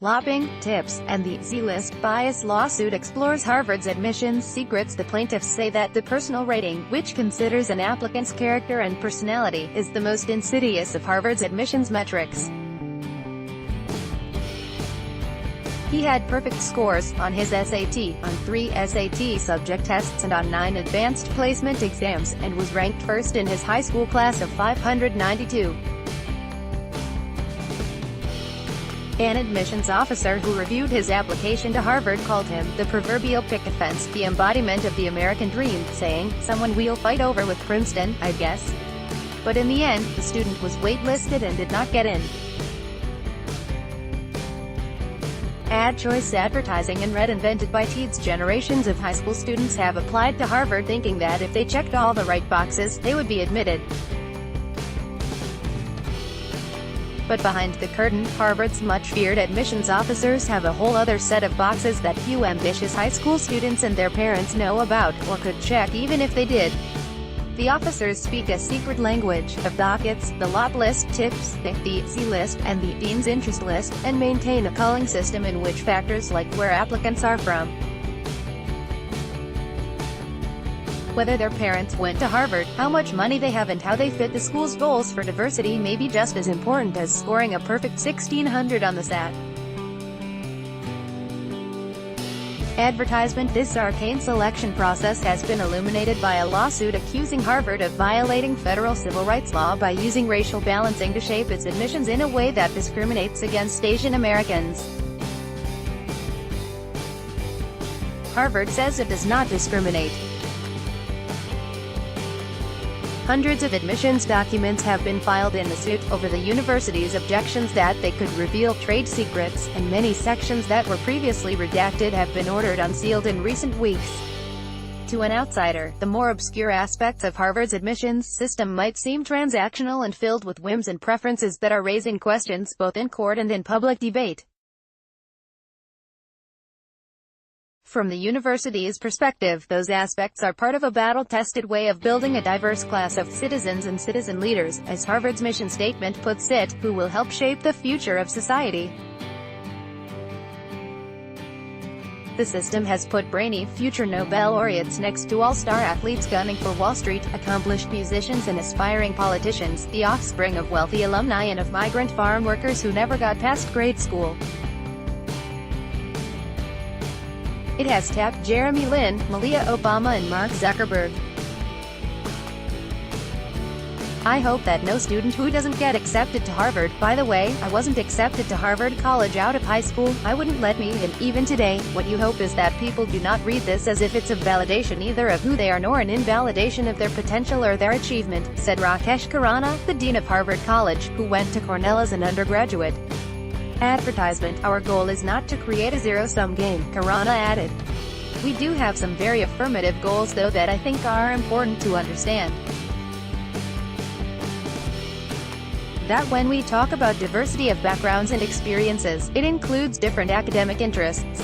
Lopping, tips, and the Z-list bias lawsuit explores Harvard's admissions secrets. The plaintiffs say that the personal rating, which considers an applicant's character and personality, is the most insidious of Harvard's admissions metrics. He had perfect scores on his SAT, on 3 SAT subject tests and on 9 advanced placement exams, and was ranked first in his high school class of 592. An admissions officer who reviewed his application to Harvard called him the proverbial picket fence, the embodiment of the American dream, saying, "Someone we'll fight over with Princeton, I guess." But in the end, the student was waitlisted and did not get in. Ad choice advertising and red invented by teens. Generations of high school students have applied to Harvard thinking that if they checked all the right boxes, they would be admitted. But behind the curtain, Harvard's much-feared admissions officers have a whole other set of boxes that few ambitious high school students and their parents know about, or could check even if they did. The officers speak a secret language of dockets, the lot list, tips, the Z-list, and the dean's interest list, and maintain a culling system in which factors like where applicants are from, whether their parents went to Harvard, how much money they have and how they fit the school's goals for diversity may be just as important as scoring a perfect 1600 on the SAT. Advertisement. This arcane selection process has been illuminated by a lawsuit accusing Harvard of violating federal civil rights law by using racial balancing to shape its admissions in a way that discriminates against Asian Americans. Harvard says it does not discriminate. Hundreds of admissions documents have been filed in the suit, over the university's objections that they could reveal trade secrets, and many sections that were previously redacted have been ordered unsealed in recent weeks. To an outsider, the more obscure aspects of Harvard's admissions system might seem transactional and filled with whims and preferences that are raising questions both in court and in public debate. From the university's perspective, those aspects are part of a battle-tested way of building a diverse class of citizens and citizen leaders, as Harvard's mission statement puts it, who will help shape the future of society. The system has put brainy, future Nobel laureates next to all-star athletes gunning for Wall Street, accomplished musicians and aspiring politicians, the offspring of wealthy alumni and of migrant farm workers who never got past grade school. It has tapped Jeremy Lin, Malia Obama and Mark Zuckerberg. I hope that no student who doesn't get accepted to Harvard, by the way, I wasn't accepted to Harvard College out of high school, I wouldn't let me in, even today. What you hope is that people do not read this as if it's a validation either of who they are nor an invalidation of their potential or their achievement, said Rakesh Khurana, the dean of Harvard College, who went to Cornell as an undergraduate. Advertisement. Our goal is not to create a zero-sum game, Khurana added. We do have some very affirmative goals though that I think are important to understand. That when we talk about diversity of backgrounds and experiences, it includes different academic interests.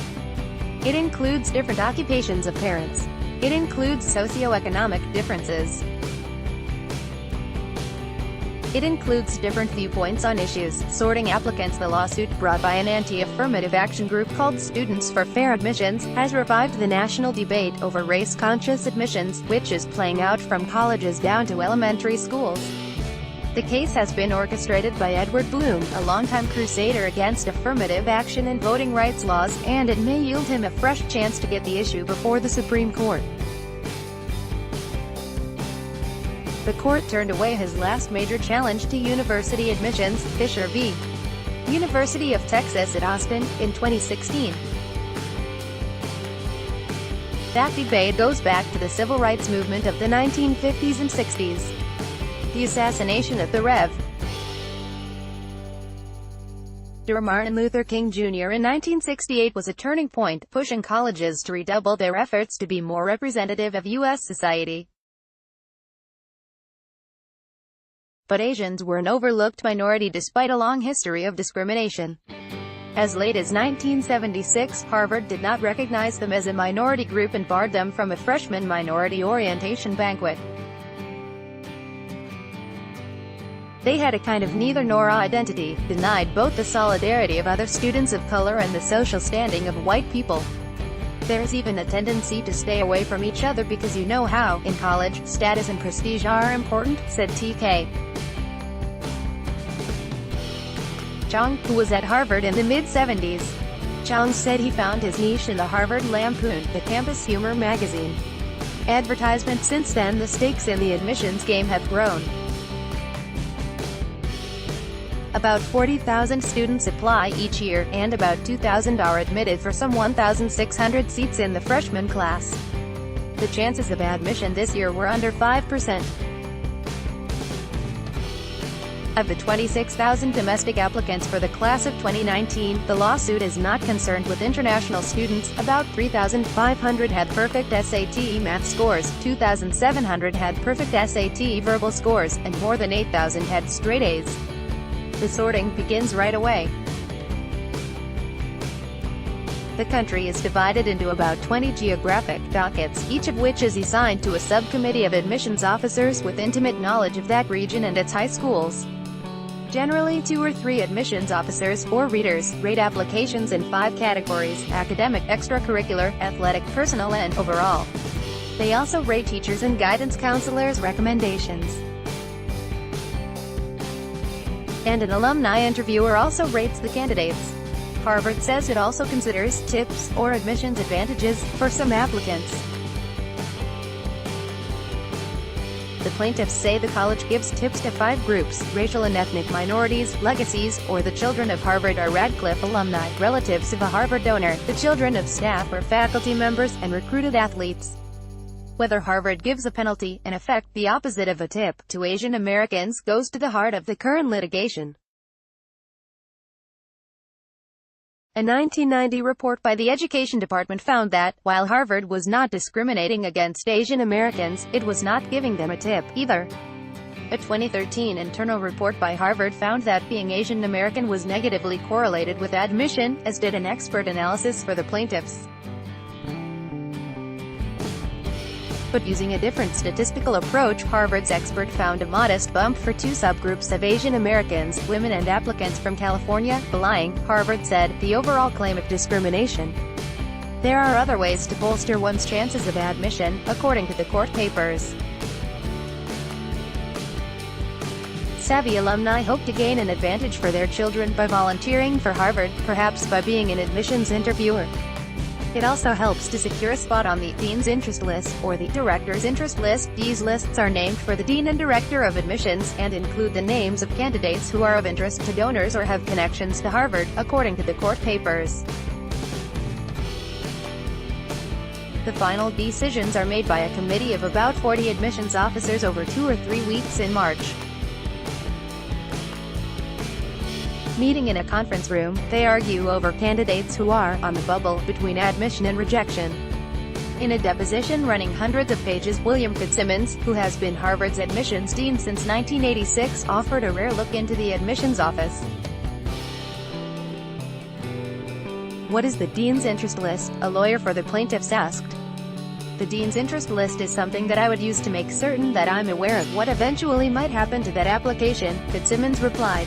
It includes different occupations of parents. It includes socioeconomic differences. It includes different viewpoints on issues. Sorting applicants. The lawsuit, brought by an anti-affirmative action group called Students for Fair Admissions, has revived the national debate over race-conscious admissions, which is playing out from colleges down to elementary schools. The case has been orchestrated by Edward Bloom, a longtime crusader against affirmative action and voting rights laws, and it may yield him a fresh chance to get the issue before the Supreme Court. The court turned away his last major challenge to university admissions, Fisher v. University of Texas at Austin, in 2016. That debate goes back to the civil rights movement of the 1950s and 60s. The assassination of the Rev. Dr. Martin Luther King Jr. in 1968 was a turning point, pushing colleges to redouble their efforts to be more representative of U.S. society. But Asians were an overlooked minority despite a long history of discrimination. As late as 1976, Harvard did not recognize them as a minority group and barred them from a freshman minority orientation banquet. They had a kind of neither-nor identity, denied both the solidarity of other students of color and the social standing of white people. There's even a tendency to stay away from each other because you know how, in college, status and prestige are important, said TK. Chong, who was at Harvard in the mid-70s. Chong said he found his niche in the Harvard Lampoon, the campus humor magazine. Advertisement. Since then, the stakes in the admissions game have grown. About 40,000 students apply each year, and about 2,000 are admitted for some 1,600 seats in the freshman class. The chances of admission this year were under 5%. Of the 26,000 domestic applicants for the class of 2019, the lawsuit is not concerned with international students. About 3,500 had perfect SAT math scores, 2,700 had perfect SAT verbal scores, and more than 8,000 had straight A's. The sorting begins right away. The country is divided into about 20 geographic dockets, each of which is assigned to a subcommittee of admissions officers with intimate knowledge of that region and its high schools. Generally 2 or 3 admissions officers, or readers, rate applications in 5 categories: academic, extracurricular, athletic, personal and overall. They also rate teachers' and guidance counselors' recommendations. And an alumni interviewer also rates the candidates. Harvard says it also considers tips, or admissions advantages, for some applicants. The plaintiffs say the college gives tips to 5 groups: racial and ethnic minorities, legacies, or the children of Harvard or Radcliffe alumni, relatives of a Harvard donor, the children of staff or faculty members, and recruited athletes. Whether Harvard gives a penalty, in effect the opposite of a tip, to Asian Americans goes to the heart of the current litigation. A 1990 report by the Education Department found that, while Harvard was not discriminating against Asian Americans, it was not giving them a tip, either. A 2013 internal report by Harvard found that being Asian American was negatively correlated with admission, as did an expert analysis for the plaintiffs. But using a different statistical approach, Harvard's expert found a modest bump for 2 subgroups of Asian Americans, women and applicants from California, belying, Harvard said, the overall claim of discrimination. There are other ways to bolster one's chances of admission, according to the court papers. Savvy alumni hope to gain an advantage for their children by volunteering for Harvard, perhaps by being an admissions interviewer. It also helps to secure a spot on the Dean's Interest List, or the Director's Interest List. These lists are named for the Dean and Director of Admissions, and include the names of candidates who are of interest to donors or have connections to Harvard, according to the court papers. The final decisions are made by a committee of about 40 admissions officers over 2 or 3 weeks in March. Meeting in a conference room, they argue over candidates who are on the bubble between admission and rejection. In a deposition running hundreds of pages, William Fitzsimmons, who has been Harvard's admissions dean since 1986, offered a rare look into the admissions office. What is the Dean's Interest List? A lawyer for the plaintiffs asked. The Dean's Interest List is something that I would use to make certain that I'm aware of what eventually might happen to that application, Fitzsimmons replied.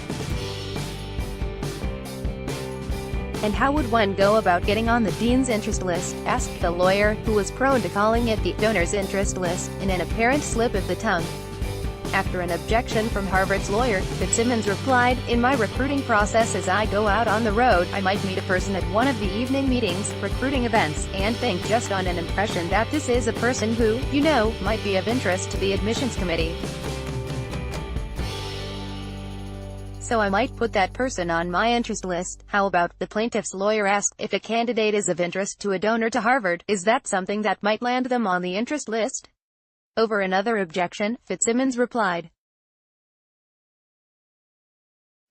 And how would one go about getting on the Dean's Interest List? Asked the lawyer, who was prone to calling it the Donor's Interest List, in an apparent slip of the tongue. After an objection from Harvard's lawyer, Fitzsimmons replied, in my recruiting process as I go out on the road, I might meet a person at one of the evening meetings, recruiting events, and think just on an impression that this is a person who, you know, might be of interest to the admissions committee. So I might put that person on my interest list. How about, the plaintiff's lawyer asked, if a candidate is of interest to a donor to Harvard, is that something that might land them on the interest list? Over another objection, Fitzsimmons replied,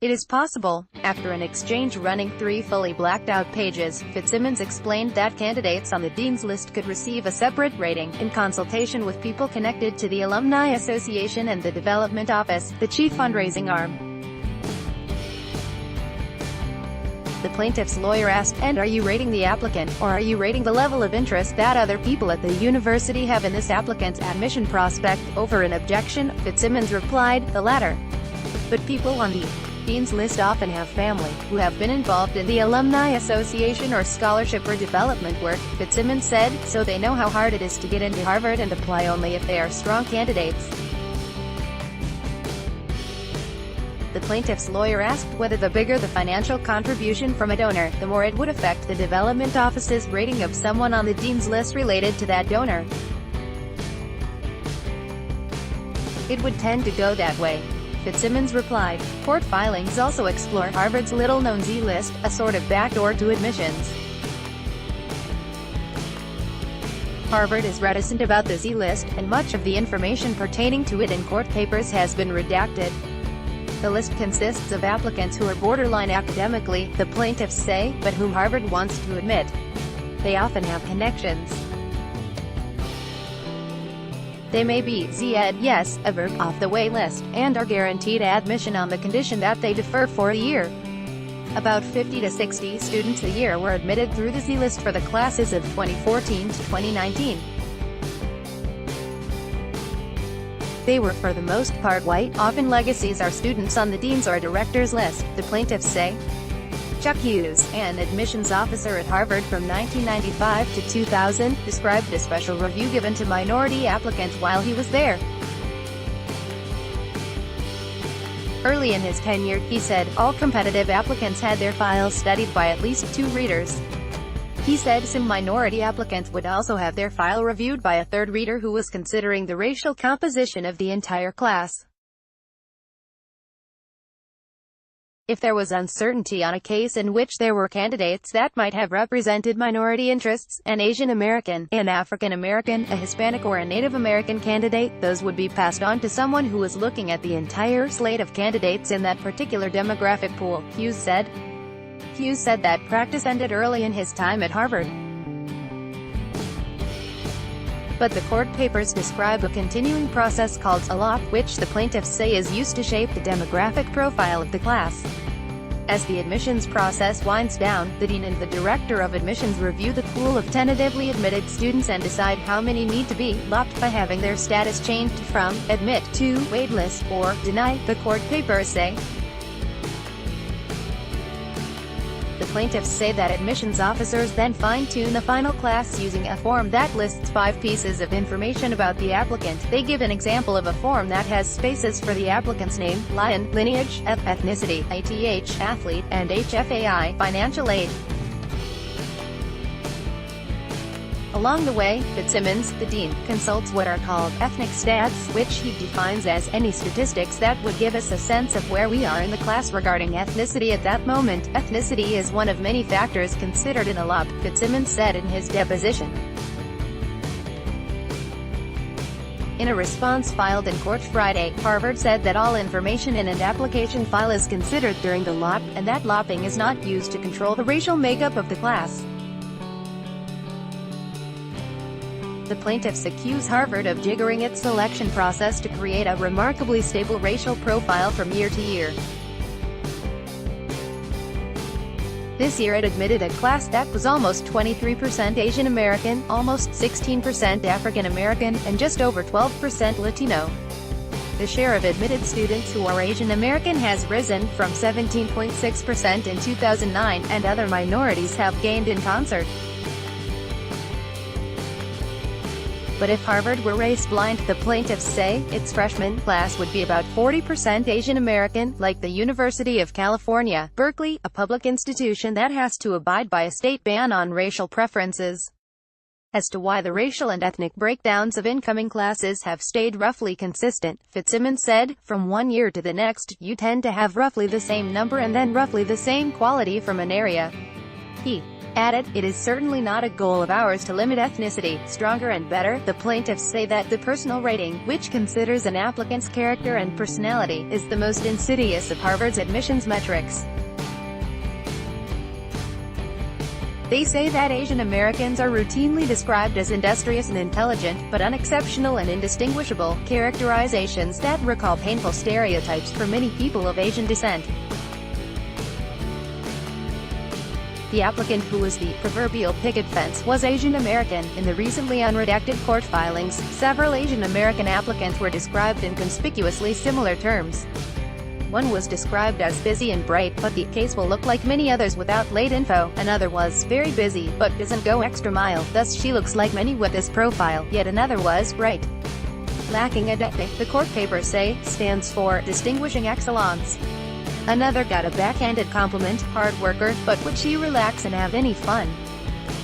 it is possible. After an exchange running 3 fully blacked out pages, Fitzsimmons explained that candidates on the Dean's List could receive a separate rating, in consultation with people connected to the Alumni Association and the Development Office, the chief fundraising arm. The plaintiff's lawyer asked, and are you rating the applicant, or are you rating the level of interest that other people at the university have in this applicant's admission prospect? Over an objection, Fitzsimmons replied, the latter. But people on the Dean's List often have family who have been involved in the Alumni Association or scholarship or development work, Fitzsimmons said, so they know how hard it is to get into Harvard and apply only if they are strong candidates. The plaintiff's lawyer asked whether the bigger the financial contribution from a donor, the more it would affect the development office's rating of someone on the Dean's List related to that donor. It would tend to go that way, Fitzsimmons replied. Court filings also explore Harvard's little-known Z-list, a sort of backdoor to admissions. Harvard is reticent about the Z-list, and much of the information pertaining to it in court papers has been redacted. The list consists of applicants who are borderline academically, the plaintiffs say, but whom Harvard wants to admit. They often have connections. They may be Z-Ed, yes, a verb, off the wait list, and are guaranteed admission on the condition that they defer for a year. About 50 to 60 students a year were admitted through the Z-list for the classes of 2014 to 2019. They were for the most part white, often legacies are students on the dean's or director's list, the plaintiffs say. Chuck Hughes, an admissions officer at Harvard from 1995 to 2000, described a special review given to minority applicants while he was there. Early in his tenure, he said, all competitive applicants had their files studied by at least 2 readers. He said some minority applicants would also have their file reviewed by a third reader who was considering the racial composition of the entire class. If there was uncertainty on a case in which there were candidates that might have represented minority interests, an Asian American, an African American, a Hispanic or a Native American candidate, those would be passed on to someone who was looking at the entire slate of candidates in that particular demographic pool, Hughes said. Hughes said that practice ended early in his time at Harvard. But the court papers describe a continuing process called a lop, which the plaintiffs say is used to shape the demographic profile of the class. As the admissions process winds down, the dean and the director of admissions review the pool of tentatively admitted students and decide how many need to be lopped by having their status changed from admit to waitlist or deny, the court papers say. The plaintiffs say that admissions officers then fine-tune the final class using a form that lists 5 pieces of information about the applicant. They give an example of a form that has spaces for the applicant's name, lineage, ethnicity, ATH, athlete, and HFAI, financial aid. Along the way, Fitzsimmons, the dean, consults what are called ethnic stats, which he defines as any statistics that would give us a sense of where we are in the class regarding ethnicity at that moment. Ethnicity is one of many factors considered in a lop, Fitzsimmons said in his deposition. In a response filed in court Friday, Harvard said that all information in an application file is considered during the lop, and that lopping is not used to control the racial makeup of the class. The plaintiffs accuse Harvard of jiggering its selection process to create a remarkably stable racial profile from year to year. This year it admitted a class that was almost 23% Asian American, almost 16% African American, and just over 12% Latino. The share of admitted students who are Asian American has risen from 17.6% in 2009, and other minorities have gained in concert. But if Harvard were race-blind, the plaintiffs say, its freshman class would be about 40% Asian American, like the University of California, Berkeley, a public institution that has to abide by a state ban on racial preferences. As to why the racial and ethnic breakdowns of incoming classes have stayed roughly consistent, Fitzsimmons said, from one year to the next, you tend to have roughly the same number and then roughly the same quality from an area. He added, it is certainly not a goal of ours to limit ethnicity. Stronger and better, the plaintiffs say that the personal rating, which considers an applicant's character and personality, is the most insidious of Harvard's admissions metrics. They say that Asian Americans are routinely described as industrious and intelligent, but unexceptional and indistinguishable, characterizations that recall painful stereotypes for many people of Asian descent. The applicant who was the proverbial picket fence was Asian American. In the recently unredacted court filings, several Asian American applicants were described in conspicuously similar terms. One was described as busy and bright, but the case will look like many others without late info. Another was very busy, but doesn't go extra mile, thus she looks like many with this profile. Yet another was bright, lacking a DEC, the court papers say, stands for distinguishing excellence. Another got a backhanded compliment, hard worker, but would she relax and have any fun?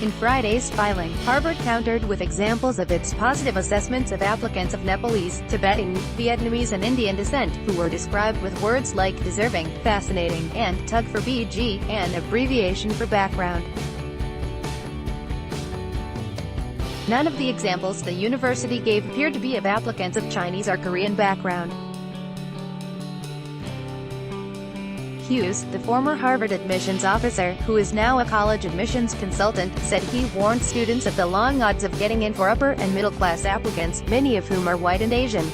In Friday's filing, Harvard countered with examples of its positive assessments of applicants of Nepalese, Tibetan, Vietnamese and Indian descent, who were described with words like deserving, fascinating, and tug for BG, an abbreviation for background. None of the examples the university gave appeared to be of applicants of Chinese or Korean background. Hughes, the former Harvard admissions officer, who is now a college admissions consultant, said he warned students of the long odds of getting in for upper and middle-class applicants, many of whom are white and Asian.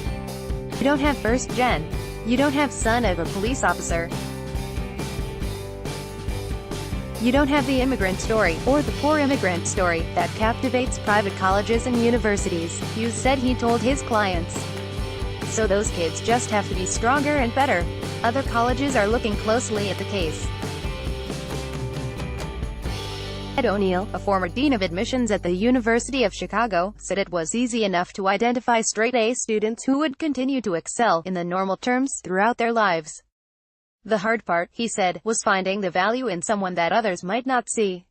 You don't have first gen. You don't have son of a police officer. You don't have the immigrant story, or the poor immigrant story, that captivates private colleges and universities, Hughes said he told his clients. So those kids just have to be stronger and better. Other colleges are looking closely at the case. Ed O'Neill, a former dean of admissions at the University of Chicago, said it was easy enough to identify straight-A students who would continue to excel, in the normal terms, throughout their lives. The hard part, he said, was finding the value in someone that others might not see.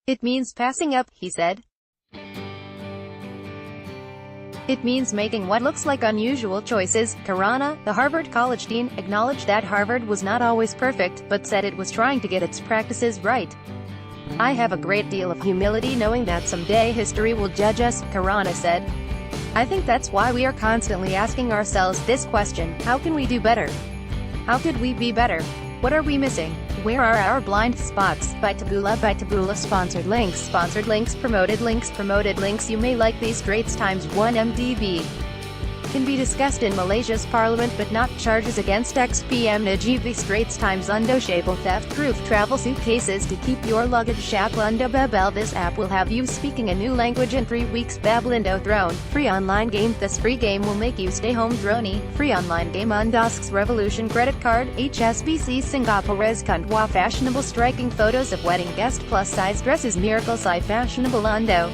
It means passing up, he said. It means making what looks like unusual choices. Karana, the Harvard College dean, acknowledged that Harvard was not always perfect, but said it was trying to get its practices right. I have a great deal of humility knowing that someday history will judge us, Karana said. I think that's why we are constantly asking ourselves this question: how can we do better? How could we be better? What are we missing? Where are our blind spots? By Taboola sponsored links, promoted links. You may like these Straits Times 1 MDB. Can be discussed in Malaysia's parliament but not charges against ex-PM Najib. The Straits Times Undo Shable theft-proof travel suitcases to keep your luggage shop Undo Babel. This app will have you speaking a new language in 3 weeks. Bablindo Throne, free online game. This free game will make you stay home. Throny, free online game. Undosk's Revolution credit card. HSBC Singapore's Kantwa fashionable striking photos of wedding guest plus size dresses. Miracle Sai fashionable Undo.